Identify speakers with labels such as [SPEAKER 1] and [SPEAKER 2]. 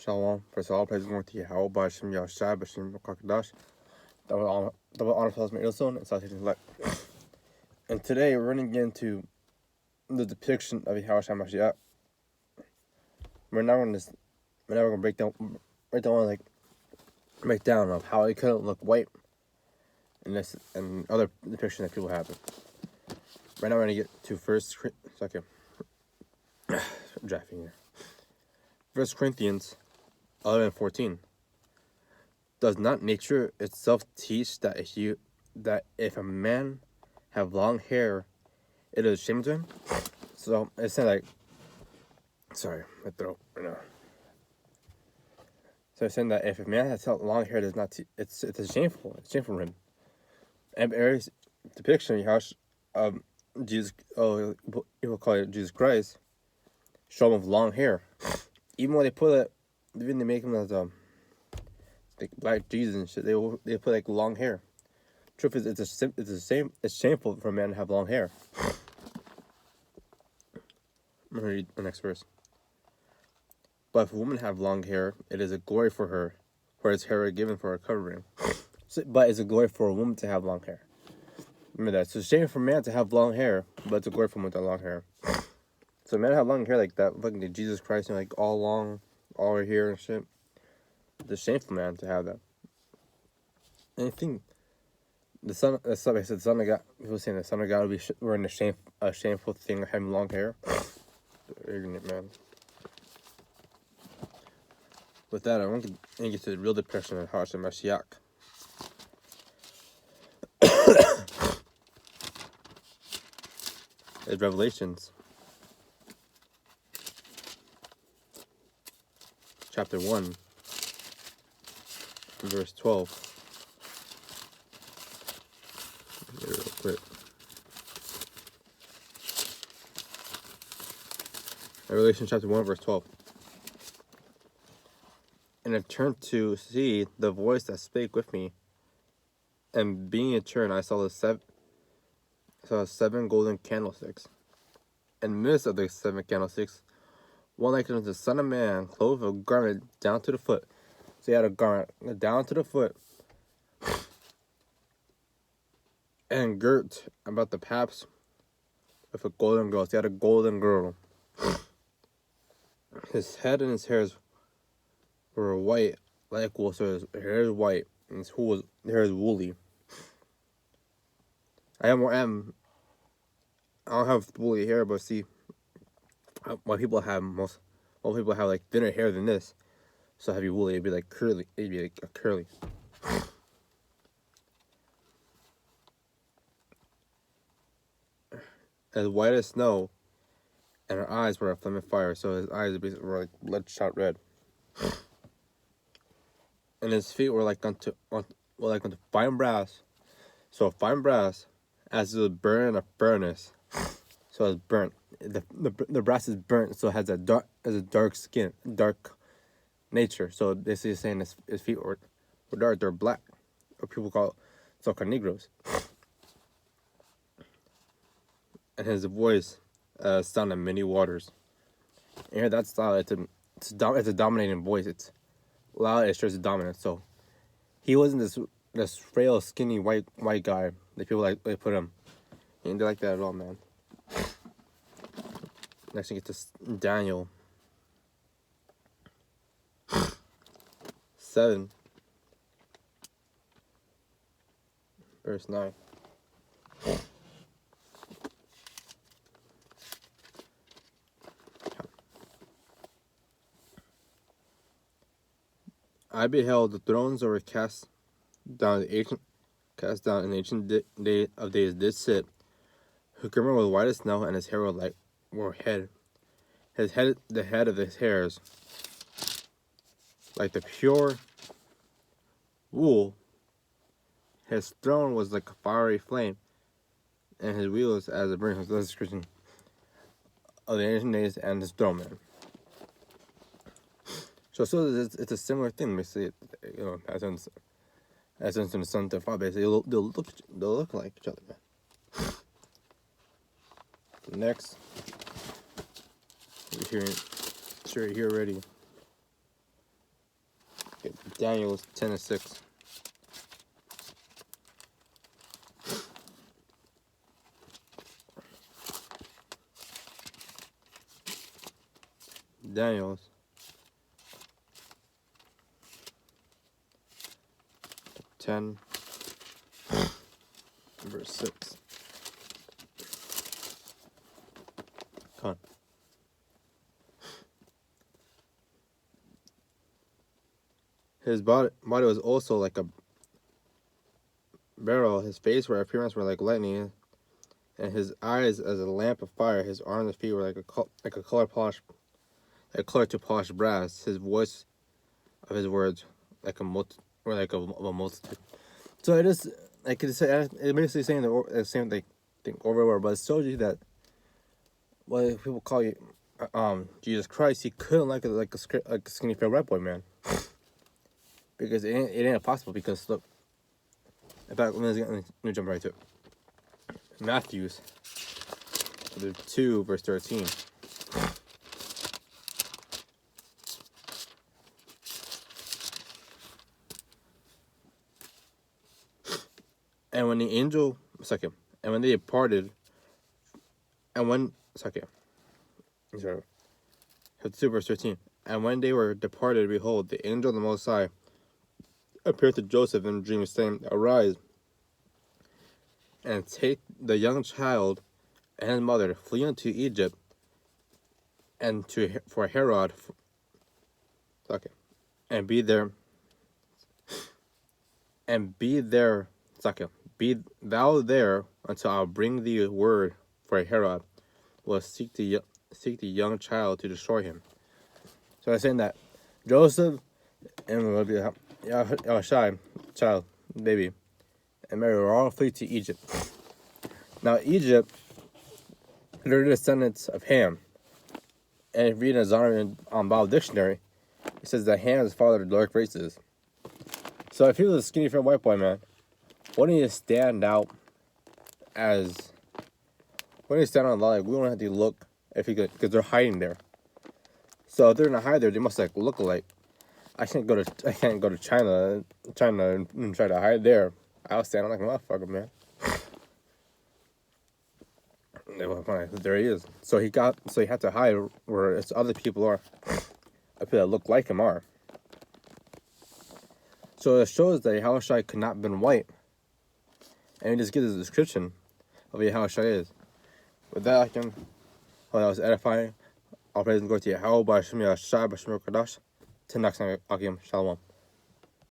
[SPEAKER 1] Shalom. First of all, praise going to Yahawashi, Yahawashi, Bashim, Kakadash. Double honor fellows, my Ilson, and Salutation Select. And today we're running into the depiction of Yahawashi Mashiach. We're now going to break down of how it could look white in this and other depictions that people have. Right now we're going to get to drafting here. 1 Corinthians 11:14. Does not nature itself teach that if a man have long hair, it is shame to him? So it said like, sorry, my throat right now. So it's saying that if a man has long hair, it's shameful. It's shameful for him. And Eric's depiction of Jesus, people call it Jesus Christ, show him with long hair. Even when they make him as like black Jesus and shit, they put like long hair. Truth is, it's shameful for a man to have long hair. I'm gonna read the next verse. But if a woman have long hair, it is a glory for her, for its hair is given for a covering. But it's a glory for a woman to have long hair. Remember that. So it's shame for a man to have long hair, but it's a glory for a woman to have long hair. So men have long hair like that, fucking Jesus Christ, and like all long, all right here and shit. It's a shameful, man, to have that. And I think the son of God, people saying the son of God would be wearing a shameful thing of having long hair. Ignorant, man. With that, I want to get to the real depiction of Yahawashi Mashiach. It's Revelations. Chapter 1, verse 12. Real quick. Revelation chapter 1, verse 12. And I turned to see the voice that spake with me, and being turned, I saw seven golden candlesticks. In the midst of the seven candlesticks, one like unto the Son of Man, clothed with a garment down to the foot. So he had a garment down to the foot, and girt about the paps with a golden girdle. So he had a golden girdle. His head and his hairs were white like wool, so his hair is white, and his hair is woolly. I don't have woolly hair, but see, most people have like thinner hair than this. So heavy woolly, it'd be like curly. It'd be like a curly. As white as snow, and her eyes were a flaming fire. So his eyes were like bloodshot red. And his feet were like unto fine brass. So fine brass, as it was burned in a furnace. So it's burnt. The brass is burnt, so it has a dark skin, dark nature. So this is saying his feet were dark, they're black, or people call it Negros. And his voice sound of many waters. And here that style, it's a dominating voice. It's loud, it shows dominance. So he wasn't this frail, skinny white guy that people they put him. He didn't like that at all, man. Next we get to Daniel 7, verse 9. I beheld the thrones that were cast down in the ancient day of days did sit, whose garment was white as snow, and his hair were head. The head of his hairs, like the pure wool. His throne was like a fiery flame, and his wheels as a burning. So that's a description of the ancient days and his throne, man. So it's a similar thing, basically. As in the Son to Father, basically, they'll look like each other, man. Next, we're hearing, sure, here already. Okay, Daniel 10:6. Daniel 10, verse 6. Come on. His body was also like a beryl. His face or appearance were like lightning, and his eyes as a lamp of fire. His arms and feet were like a color to polished brass. His voice of his words like a multitude. So it is like it's basically saying the same thing over and over, but it shows you that what people call you Jesus Christ, he couldn't like a skinny fat white boy, man. Because it ain't possible. Because look, in fact, let me jump right to it. Matthew's 2 verse 13. And when they departed, sorry, 2 verse 13. And when they were departed, behold, the angel of the Most High appeared to Joseph in a dream, saying, Arise, and take the young child and his mother, flee into Egypt, and for Herod, and be there, be thou there until I bring thee word, for Herod will seek the young child to destroy him. So I'm saying that Joseph and Yahawashi, child, baby, and Mary were all flee to Egypt. Now Egypt, they're descendants of Ham. And if you read a Zondervan Bible dictionary, it says that Ham is father of dark races. So if he was a skinny fat white boy, man, wouldn't he stand out as? Wouldn't he stand out like we don't have to look if he could, because they're hiding there. So if they're gonna hide there, they must like look alike. I can't go to China and try to hide there. I'll stand out like a motherfucker, man. There he is. So he had to hide where it's other people are. People that look like him are. So it shows that Yahawashi could not have been white. And he just gives a description of what Yahawashi is. With that, that was edifying. All praise and glory to Yahweh, B'Shem Yahshai, B'Shem Kodash. Till next time, Akim Shalom.